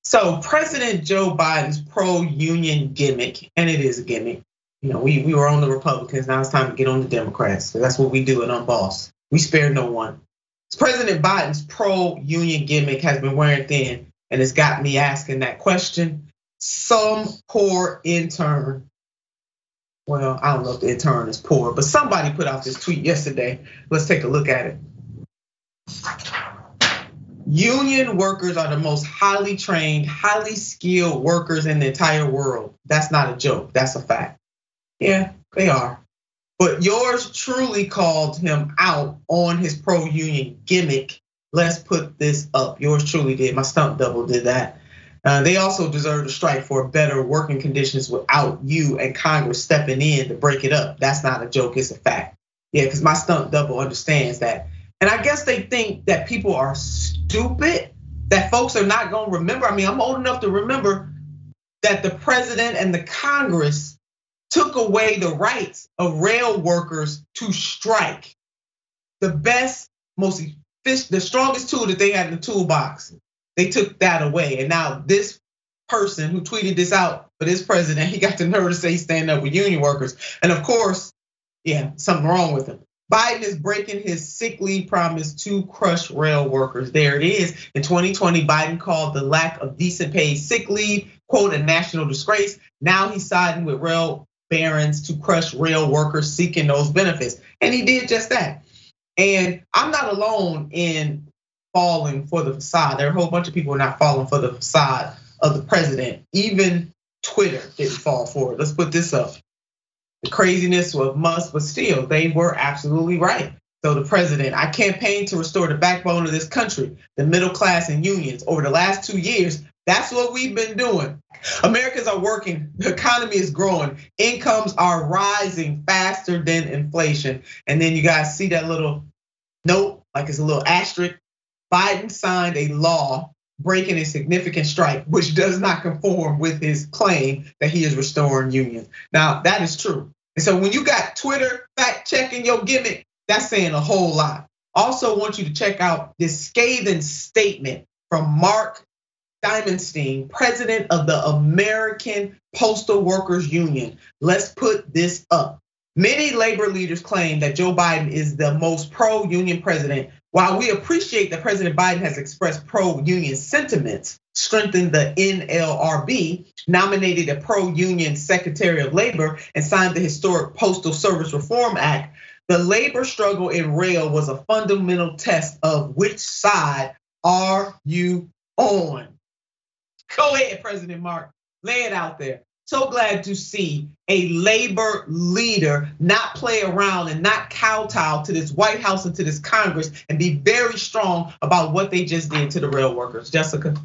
So President Joe Biden's pro-union gimmick, and it is a gimmick. We were on the Republicans, now it's time to get on the Democrats. So that's what we do at Unbossed. We spare no one. President Biden's pro-union gimmick has been wearing thin, and it's got me asking that question. Some poor intern, well, I don't know if the intern is poor, but somebody put out this tweet yesterday. Let's take a look at it. Union workers are the most highly trained, highly skilled workers in the entire world. That's not a joke, that's a fact. Yeah, they are. But yours truly called him out on his pro-union gimmick. Let's put this up. Yours truly did. My stunt double did that. They also deserve to strike for better working conditions without you and Congress stepping in to break it up. That's not a joke, it's a fact. Yeah, because my stunt double understands that. And I guess they think that people are stupid, that folks are not gonna remember. I mean, I'm old enough to remember that the president and the Congress took away the rights of rail workers to strike. The best, the strongest tool that they had in the toolbox, they took that away. And now this person who tweeted this out for this president, he got the nerve to say he's standing up with union workers. And of course, yeah, something wrong with him. Biden is breaking his sick leave promise to crush rail workers. There it is. In 2020, Biden called the lack of decent paid sick leave, quote, a national disgrace. Now he's siding with rail barons to crush rail workers seeking those benefits. And he did just that. And I'm not alone in falling for the facade. There are a whole bunch of people who are not falling for the facade of the president. Even Twitter didn't fall for it. Let's put this up. The craziness of Musk, but still, they were absolutely right. So the president, I campaigned to restore the backbone of this country, the middle class and unions. Over the last 2 years, that's what we've been doing. Americans are working, the economy is growing, incomes are rising faster than inflation. And then you guys see that little note, like it's a little asterisk. Biden signed a law breaking a significant strike, which does not conform with his claim that he is restoring unions. Now, that is true. And so when you got Twitter fact checking your gimmick, that's saying a whole lot. Also want you to check out this scathing statement from Mark Diamondstein, president of the American Postal Workers Union. Let's put this up. Many labor leaders claim that Joe Biden is the most pro-union president. While we appreciate that President Biden has expressed pro-union sentiments, strengthened the NLRB, nominated a pro-union Secretary of Labor, and signed the historic Postal Service Reform Act, the labor struggle in rail was a fundamental test of which side are you on? Go ahead, President Mark, lay it out there. So glad to see a labor leader not play around and not kowtow to this White House and to this Congress and be very strong about what they just did to the rail workers. Jessica?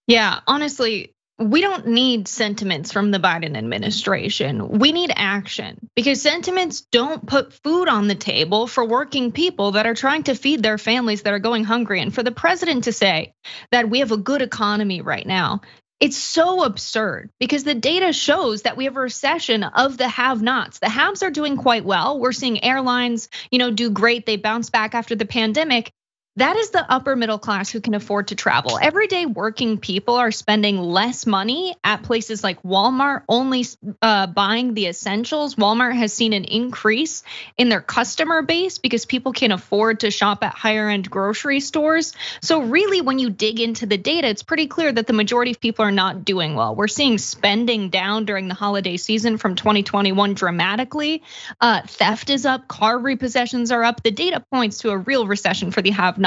Yeah, honestly, we don't need sentiments from the Biden administration. We need action, because sentiments don't put food on the table for working people that are trying to feed their families that are going hungry. And for the president to say that we have a good economy right now, it's so absurd, because the data shows that we have a recession of the have-nots. The haves are doing quite well. We're seeing airlines, do great. They bounce back after the pandemic. That is the upper middle class who can afford to travel. Everyday working people are spending less money at places like Walmart, only buying the essentials. Walmart has seen an increase in their customer base because people can afford to shop at higher end grocery stores. So really, when you dig into the data, it's pretty clear that the majority of people are not doing well. We're seeing spending down during the holiday season from 2021 dramatically. Theft is up, car repossessions are up. The data points to a real recession for the have-nots.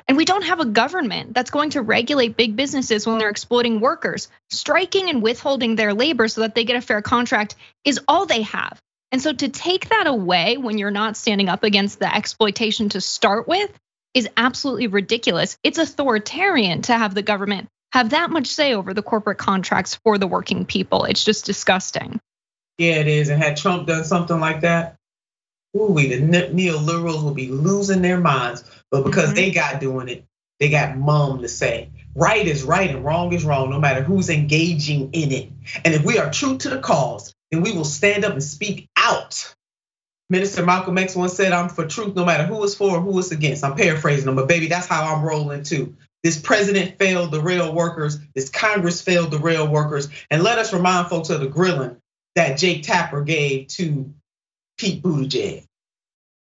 And we don't have a government that's going to regulate big businesses when they're exploiting workers. Striking and withholding their labor so that they get a fair contract is all they have. And so to take that away when you're not standing up against the exploitation to start with is absolutely ridiculous. It's authoritarian to have the government have that much say over the corporate contracts for the working people. It's just disgusting. Yeah, it is. And had Trump done something like that, the neoliberals will be losing their minds. But because they got doing it, they got mum to say. Right is right and wrong is wrong, no matter who's engaging in it. And if we are true to the cause, then we will stand up and speak out. Minister Malcolm X once said, I'm for truth no matter who is for or who is against. I'm paraphrasing him, but baby, that's how I'm rolling too. This president failed the rail workers. This Congress failed the rail workers. And let us remind folks of the grilling that Jake Tapper gave to Pete Buttigieg.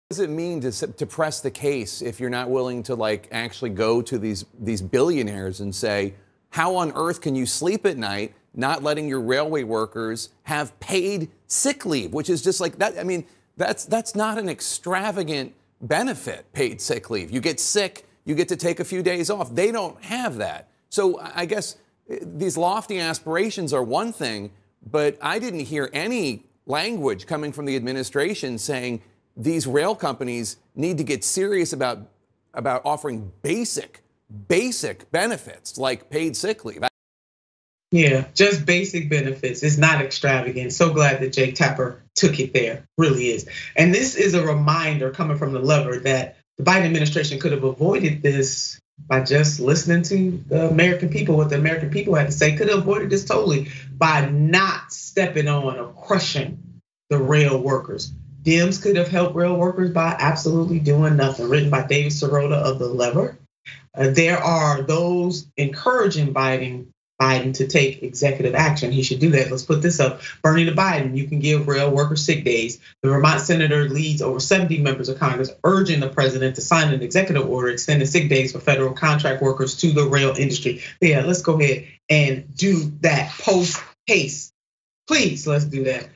What does it mean to press the case if you're not willing to like actually go to these billionaires and say, how on earth can you sleep at night not letting your railway workers have paid sick leave, which is just like that. I mean, that's not an extravagant benefit, paid sick leave. You get sick, you get to take a few days off. They don't have that. So I guess these lofty aspirations are one thing, but I didn't hear any language coming from the administration saying these rail companies need to get serious about offering basic benefits like paid sick leave. Yeah, just basic benefits. It's not extravagant. So glad that Jake Tapper took it there, really is. And this is a reminder coming from the lever that the Biden administration could have avoided this by just listening to the American people, what the American people had to say. Could have avoided this totally by not stepping on or crushing the rail workers. Dems could have helped rail workers by absolutely doing nothing. Written by David Sirota of The Lever. There are those encouraging Biden to take executive action. He should do that. Let's put this up. Bernie to Biden, you can give rail workers sick days. The Vermont senator leads over 70 members of Congress urging the president to sign an executive order extending sick days for federal contract workers to the rail industry. Yeah, let's go ahead and do that post haste. Please, let's do that.